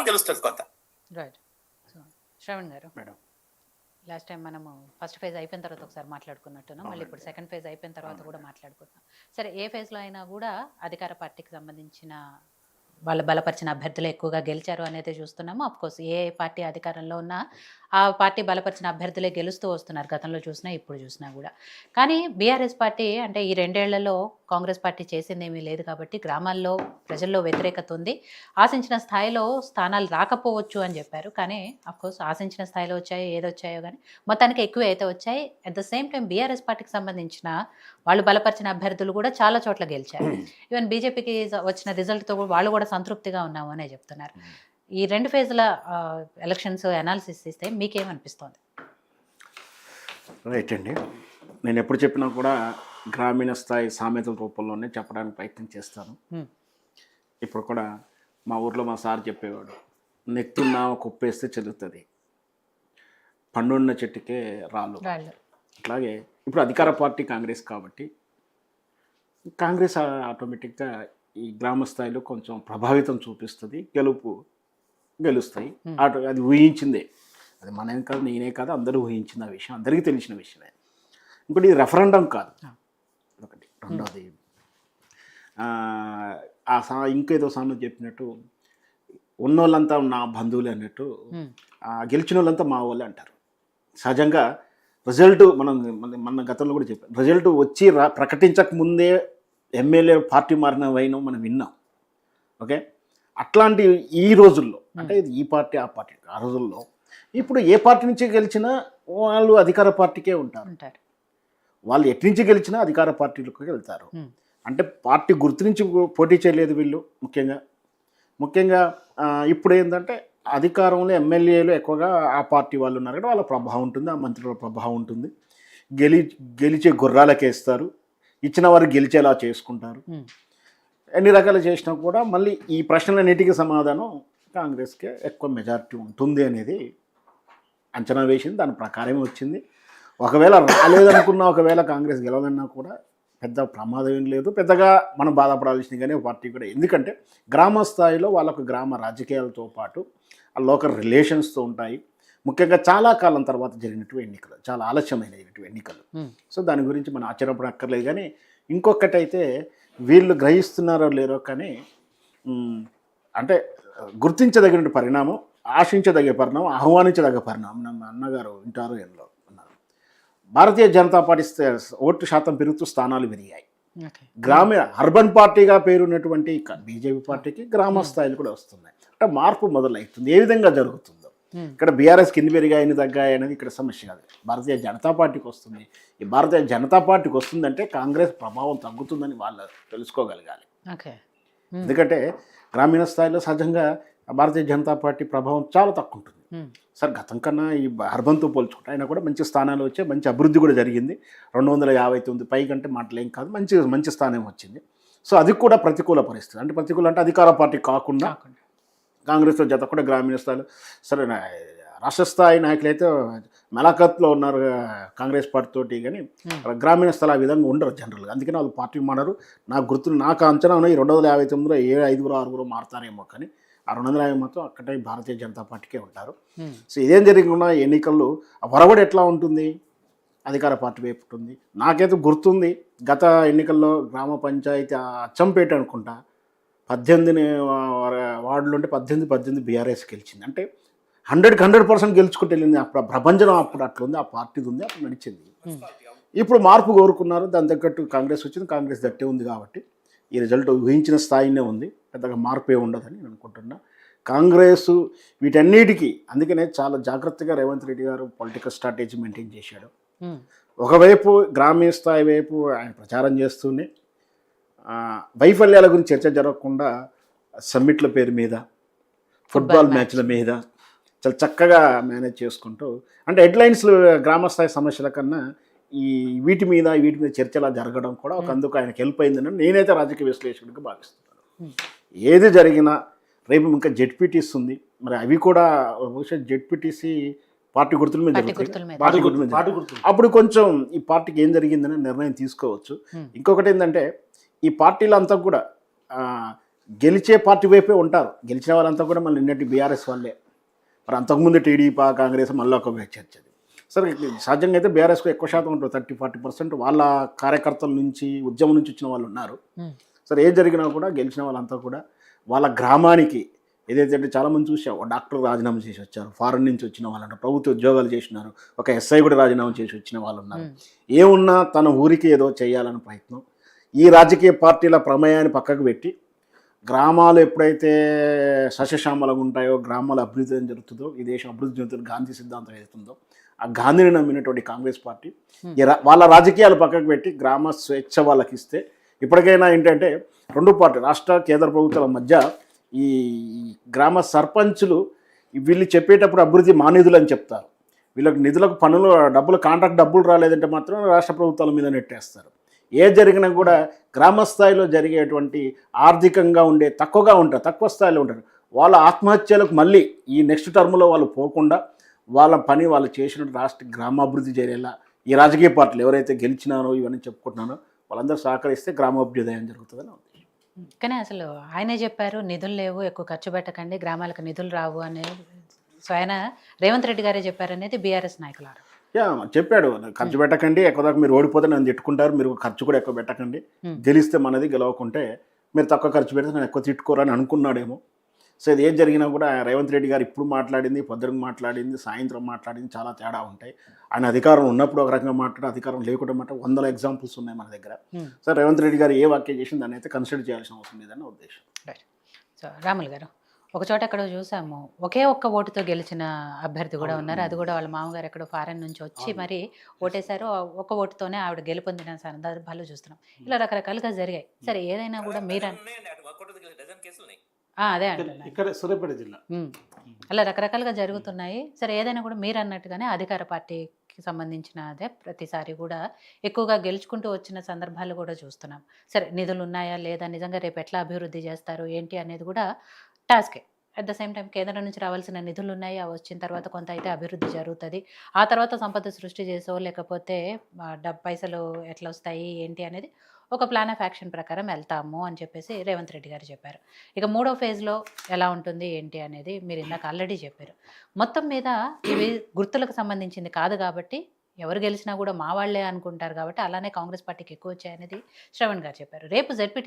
తెలుస్తుంది కొత్త. Right. So Shravan గారు, మేడం లాస్ట్ టైం మనము ఫస్ట్ ఫేజ్ అయిపోయిన తర్వాత ఒకసారి మాట్లాడుకున్నట్టున్నాం, మళ్ళీ ఇప్పుడు సెకండ్ ఫేజ్ అయిపోయిన తర్వాత కూడా మాట్లాడుకుంటున్నాం. సరే, ఏ ఫేజ్లో అయినా కూడా అధికార పార్టీకి సంబంధించిన వాళ్ళు బలపరిచిన అభ్యర్థులు ఎక్కువగా గెలిచారు అనేది చూస్తున్నాము. అఫ్కోర్స్ ఏ పార్టీ అధికారంలో ఉన్నా ఆ పార్టీ బలపరిచిన అభ్యర్థులే గెలుస్తూ వస్తున్నారు, గతంలో చూసినా ఇప్పుడు చూసినా కూడా. కానీ బీఆర్ఎస్ పార్టీ అంటే ఈ 2 ఏళ్లలో కాంగ్రెస్ పార్టీ చేసిందేమీ లేదు కాబట్టి గ్రామాల్లో ప్రజల్లో వ్యతిరేకత ఉంది. ఆశించిన స్థాయిలో స్థానాలు రాకపోవచ్చు అని చెప్పారు, కానీ అఫ్కోర్స్ ఆశించిన స్థాయిలో వచ్చాయో ఏదొచ్చాయో కానీ మొత్తానికి ఎక్కువ అయితే వచ్చాయి. At the same time BRS పార్టీకి సంబంధించిన వాళ్ళు బలపరిచిన అభ్యర్థులు కూడా చాలా చోట్ల గెలిచారు. ఈవెన్ బీజేపీకి వచ్చిన రిజల్ట్తో వాళ్ళు కూడా సంతృప్తిగా ఉన్నాము అనే చెప్తున్నారు. ఈ 2 ఫేజ్ల ఎలక్షన్స్ అనాలిసిస్ ఇస్తే మీకేమనిపిస్తుంది? రైట్ అండి. నేను ఎప్పుడు చెప్పినా కూడా గ్రామీణ స్థాయి సామెతల రూపంలోనే చెప్పడానికి ప్రయత్నం చేస్తాను. ఇప్పుడు కూడా మా ఊర్లో మా సార్ చెప్పేవాడు, నెత్తున్న కుప్పేస్తే చెల్లుతుంది, పండున్న చెట్టుకే రాళ్ళు. అట్లాగే ఇప్పుడు అధికార పార్టీ కాంగ్రెస్ కాబట్టి కాంగ్రెస్ ఆటోమేటిక్గా ఈ గ్రామ స్థాయిలో కొంచెం ప్రభావితం చూపిస్తుంది, గెలుస్తాయి. అది ఊహించిందే, అది మనమే కాదు నేనే కాదు అందరూ ఊహించిన విషయం, అందరికీ తెలిసిన విషయమే. ఇంకోటి ఇది రెఫరెండం కాదు ఒకటి. రెండోది ఇంకేదో సామెత చెప్పినట్టు ఉన్నోళ్ళంతా నా బంధువులు అన్నట్టు గెలిచిన వాళ్ళంతా మా వాళ్ళే అంటారు. సహజంగా రిజల్ట్ మన గతంలో కూడా చెప్పాం, రిజల్ట్ వచ్చి ప్రకటించక ముందే ఎమ్మెల్యే పార్టీ మారిన వైనం మనం విన్నాం. ఓకే, అట్లాంటి ఈ రోజుల్లో అంటే ఈ పార్టీ ఆ పార్టీ ఆ రోజుల్లో ఇప్పుడు ఏ పార్టీ నుంచి గెలిచినా వాళ్ళు అధికార పార్టీకే ఉంటారు. వాళ్ళు ఎటు నుంచి గెలిచినా అధికార పార్టీలకు వెళ్తారు. అంటే పార్టీ గుర్తు నుంచి పోటీ చేయలేదు వీళ్ళు. ముఖ్యంగా ఇప్పుడు ఏంటంటే అధికారంలో ఎమ్మెల్యేలు ఎక్కువగా ఆ పార్టీ వాళ్ళు ఉన్నారు కాబట్టి వాళ్ళ ప్రభావం ఉంటుంది, ఆ మంత్రుల ప్రభావం ఉంటుంది. గెలిచే గుర్రాలకేస్తారు, ఇచ్చిన వారు గెలిచేలా చేసుకుంటారు. ఎన్ని రకాలు చేసినా కూడా మళ్ళీ ఈ ప్రశ్నలన్నిటికీ సమాధానం కాంగ్రెస్కే ఎక్కువ మెజారిటీ ఉంటుంది అనేది అంచనా వేసింది, దాని ప్రకారమే వచ్చింది. ఒకవేళ రాలేదనుకున్నా, ఒకవేళ కాంగ్రెస్ గెలవదన్నా కూడా పెద్ద ప్రమాదం ఏం లేదు, పెద్దగా మనం బాధపడాల్సింది కానీ పార్టీ కూడా. ఎందుకంటే గ్రామ స్థాయిలో వాళ్ళకు గ్రామ రాజకీయాలతో పాటు ఆ లోకల్ రిలేషన్స్తో ఉంటాయి. ముఖ్యంగా చాలా కాలం తర్వాత జరిగినటువంటి ఎన్నికలు, చాలా ఆలస్యమైనటువంటి ఎన్నికలు. సో దాని గురించి మనం ఆశ్చర్యపడక్కర్లేదు. కానీ ఇంకొకటైతే వీళ్ళు గ్రహిస్తున్నారో లేరో కానీ అంటే గుర్తించదగిన పరిణామం, ఆశించదగే పరిణామం, ఆహ్వానించదగ్గ పరిణామం ನಮ್ಮ అన్నగారు వింటారు ఎన్నో అన్నారు. భారతీయ జనతా పార్టీ ఓటు శాతం పెరుగుతూ స్థానాలు పెరిగాయి. గ్రామీణ అర్బన్ పార్టీగా పేరున్నటువంటి బీజేపీ పార్టీకి గ్రామ స్థాయిలు కూడా వస్తున్నాయి. అంటే మార్పు మొదలవుతుంది. ఏ విధంగా జరుగుతుందో ఇక్కడ బీఆర్ఎస్కి ఎన్ని పెరిగాయి ఎన్ని తగ్గాయి అనేది ఇక్కడ సమస్య కాదు, భారతీయ జనతా పార్టీకి వస్తుంది. ఈ భారతీయ జనతా పార్టీకి వస్తుందంటే కాంగ్రెస్ ప్రభావం తగ్గుతుందని వాళ్ళు తెలుసుకోగలగాలి. ఎందుకంటే గ్రామీణ స్థాయిలో సహజంగా భారతీయ జనతా పార్టీ ప్రభావం చాలా తక్కువ ఉంటుంది. సార్ గతం కన్నా ఈ అర్బన్తో పోల్చుకుంటే అయినా కూడా మంచి స్థానాలు వచ్చాయి, మంచి అభివృద్ధి కూడా జరిగింది. 259 పైకంటే మాటలేం కాదు, మంచి స్థానం వచ్చింది. సో అది కూడా ప్రతికూల పరిస్థితి. అంటే ప్రతికూల అంటే అధికార పార్టీ కాకుండా కాంగ్రెస్తో జత కూడా గ్రామీణ స్థాయిలో సరే రాష్ట్ర స్థాయి నాయకులు అయితే మలాఖత్లో ఉన్నారు కాంగ్రెస్ పార్టీతోటి, కానీ గ్రామీణ స్థాయి ఆ విధంగా ఉండరు జనరల్గా. అందుకని వాళ్ళు పార్టీ మారారు. నాకు అంచనా ఉన్నాయి 259లో 5-6 మారుతారేమో, కానీ ఆ 250 మాత్రం అక్కడే భారతీయ జనతా పార్టీకే ఉంటారు. సో ఇదేం జరిగినా ఎన్నికల్లో ఆ వరవడి ఎట్లా ఉంటుంది, అధికార పార్టీ వైపు ఉంటుంది. నాకైతే గుర్తుంది గత ఎన్నికల్లో గ్రామ పంచాయతీ అచ్చంపేట అనుకుంటా 18 వార్డులు ఉంటే 18 బీఆర్ఎస్ గెలిచింది. అంటే 100% గెలుచుకుంటూ వెళ్ళింది. అప్పుడు ప్రపంచం అప్పుడు అట్లుంది, ఆ పార్టీది ఉంది, అప్పుడు నడిచింది. ఇప్పుడు మార్పు కోరుకున్నారు, దాని తగ్గట్టు కాంగ్రెస్ వచ్చింది. కాంగ్రెస్ దట్టే ఉంది కాబట్టి ఈ రిజల్ట్ ఊహించిన స్థాయినే ఉంది, పెద్దగా మార్పే ఉండదని నేను అనుకుంటున్నా. కాంగ్రెస్ వీటన్నిటికీ అందుకనే చాలా జాగ్రత్తగా రేవంత్ రెడ్డి గారు పొలిటికల్ స్ట్రాటజీ మెయింటైన్ చేశాడు. ఒకవైపు గ్రామీణ స్థాయి వైపు ఆయన ప్రచారం చేస్తూనే వైఫల్యాల గురించి చర్చ జరగకుండా సమ్మిట్ల పేరు మీద, ఫుట్బాల్ మ్యాచ్ల మీద చాలా చక్కగా మేనేజ్ చేసుకుంటూ, అంటే హెడ్లైన్స్ గ్రామస్థాయి సమస్యల కన్నా వీటి మీద చర్చలా జరగడం కూడా ఒక అందుకు ఆయనకు హెల్ప్ అయిందని నేనైతే రాజకీయ విశ్లేషకుడిగా భావిస్తున్నాను. ఏది జరిగినా రేపు ఇంకా జెడ్పీటీసీ ఉంది, మరి అవి కూడా బహుశా జెడ్పీటీసీ పార్టీ గుర్తుల మీద అప్పుడు కొంచెం ఈ పార్టీకి ఏం జరిగిందని నిర్ణయం తీసుకోవచ్చు. ఇంకొకటి ఏంటంటే ఈ పార్టీలంతా కూడా గెలిచే పార్టీ వైపే ఉంటారు. గెలిచిన వాళ్ళంతా కూడా మళ్ళీ నిన్నటి బీఆర్ఎస్ వాళ్ళే. మరి అంతకుముందు టీడీపీ కాంగ్రెస్ మళ్ళీ ఒక చర్చ అది. సరే సహజంగా అయితే బీఆర్ఎస్కు ఎక్కువ శాతం ఉంటుంది, 30-40% వాళ్ళ కార్యకర్తల నుంచి ఉద్యమం నుంచి వచ్చిన వాళ్ళు ఉన్నారు. సరే ఏం జరిగినా కూడా గెలిచిన వాళ్ళంతా కూడా వాళ్ళ గ్రామానికి ఏదైతే చాలామంది చూసాం, డాక్టర్ రాజీనామా చేసి వచ్చారు, ఫారెన్ నుంచి వచ్చిన వాళ్ళు ఉన్నారు, ప్రభుత్వ ఉద్యోగాలు చేసినారు, ఒక ఎస్ఐ కూడా రాజీనామా చేసి వచ్చిన వాళ్ళు ఉన్నారు. ఏమున్నా తన ఊరికి ఏదో చేయాలని ప్రయత్నం. ఈ రాజకీయ పార్టీల ప్రమేయాన్ని పక్కకు పెట్టి గ్రామాలు ఎప్పుడైతే సస్యశ్యామలంగా ఉంటాయో, గ్రామాల అభివృద్ధి జరుగుతుందో, ఈ దేశం అభివృద్ధి చెందుతుందో, గాంధీ సిద్ధాంతం ఏదైతుందో ఆ గాంధీని నమ్మినటువంటి కాంగ్రెస్ పార్టీ వాళ్ళ రాజకీయాలు పక్కకు పెట్టి గ్రామ స్వేచ్ఛ వాళ్ళకి ఇస్తే, ఇప్పటికైనా ఏంటంటే రెండు పార్టీ రాష్ట్ర కేంద్ర ప్రభుత్వాల మధ్య ఈ గ్రామ సర్పంచులు వీళ్ళు చెప్పేటప్పుడు అభివృద్ధి మా నిధులు అని చెప్తారు. వీళ్ళకి నిధులకు పనులు డబ్బులు కాంట్రాక్ట్ డబ్బులు రాలేదంటే మాత్రం రాష్ట్ర ప్రభుత్వాల మీద నెట్టేస్తారు. ఏ జరిగినా కూడా గ్రామ స్థాయిలో జరిగేటువంటి ఆర్థికంగా ఉండే తక్కువగా ఉంటారు, తక్కువ స్థాయిలో ఉంటారు. వాళ్ళ ఆత్మహత్యలకు మళ్ళీ ఈ నెక్స్ట్ టర్మ్లో వాళ్ళు పోకుండా వాళ్ళ పని వాళ్ళు చేసినట్టు రాష్ట్ర గ్రామాభివృద్ధి జరిగేలా ఈ రాజకీయ పార్టీలు ఎవరైతే గెలిచినారో ఇవన్నీ చెప్పుకుంటున్నారో వాళ్ళందరూ సహకరిస్తే గ్రామాభ్యుదయం జరుగుతుందని ఉంది. కానీ అసలు ఆయనే చెప్పారు నిధులు లేవు, ఎక్కువ ఖర్చు పెట్టకండి, గ్రామాలకు నిధులు రావు అనే స్వయన రేవంత్ రెడ్డి గారే చెప్పారనేది బీఆర్ఎస్ నాయకులు. చెప్పాడు, ఖర్చు పెట్టకండి, ఎక్కువ దాకా మీరు ఓడిపోతే నన్ను తిట్టుకుంటారు, మీరు ఖర్చు కూడా ఎక్కువ పెట్టకండి, గెలిస్తే మనది, గెలవకుంటే మీరు తక్కువ ఖర్చు పెడితే నేను ఎక్కువ తిట్టుకోరని అనుకున్నాడేమో. సో ఇది ఏం జరిగినా కూడా రేవంత్ రెడ్డి గారు ఇప్పుడు మాట్లాడింది, పొద్దున మాట్లాడింది, సాయంత్రం మాట్లాడింది చాలా తేడా ఉంటాయి. ఆయన అధికారం ఉన్నప్పుడు ఒక రకంగా మాట్లాడే, అధికారం లేకుండా మాట్లాడే 100 ఎగ్జాంపుల్స్ ఉన్నాయి మన దగ్గర. సో రేవంత్ రెడ్డి గారు ఏ వాక్యం చేసింది దాన్ని అయితే కన్సిడర్ చేయాల్సిన అవసరం లేదన్న ఉద్దేశం. సో రాములు గారు, ఒక చోట ఎక్కడో చూసాము, ఒకే ఒక్క ఓటుతో గెలిచిన అభ్యర్థి కూడా ఉన్నారు. అది కూడా వాళ్ళ మామగారు ఎక్కడో ఫారెన్ నుంచి వచ్చి మరి ఓటేశారు, ఒక ఓటుతోనే ఆవిడ గెలుపొందిన సందర్భాలు చూస్తున్నాం. ఇలా రకరకాలుగా జరిగాయి. సరే ఏదైనా కూడా మీరు అదే అంటున్నారు, ఇక్కడ సూర్యాపేట జిల్లా అలా రకరకాలుగా జరుగుతున్నాయి. సరే ఏదైనా కూడా మీరు అన్నట్టుగానే అధికార పార్టీకి సంబంధించిన అదే ప్రతిసారి కూడా ఎక్కువగా గెలుచుకుంటూ వచ్చిన సందర్భాలు కూడా చూస్తున్నాం. సరే నిధులు ఉన్నాయా లేదా, నిజంగా రేపు ఎట్లా అభివృద్ధి చేస్తారు ఏంటి అనేది కూడా టాస్కే. అట్ ద సేమ్ టైం కేంద్రం నుంచి రావాల్సిన నిధులు ఉన్నాయి, అవి వచ్చిన తర్వాత కొంత అయితే అభివృద్ధి జరుగుతుంది. ఆ తర్వాత సంపద సృష్టి చేసో లేకపోతే పైసలు ఎట్లా వస్తాయి ఏంటి అనేది ఒక ప్లాన్ ఆఫ్ యాక్షన్ ప్రకారం వెళ్తాము అని చెప్పేసి రేవంత్ రెడ్డి గారు చెప్పారు. ఇక 3వ ఫేజ్లో ఎలా ఉంటుంది ఏంటి అనేది మీరు ఇందాక ఆల్రెడీ చెప్పారు. మొత్తం మీద ఇవి గుర్తులకు సంబంధించింది కాదు కాబట్టి ఎవరు గెలిచినా కూడా మా వాళ్లే అనుకుంటారు కాబట్టి అలానే కాంగ్రెస్ పార్టీకి ఎక్కువ వచ్చాయనేది శ్రవణ్ గారు చెప్పారు. రేపు జెడ్పీ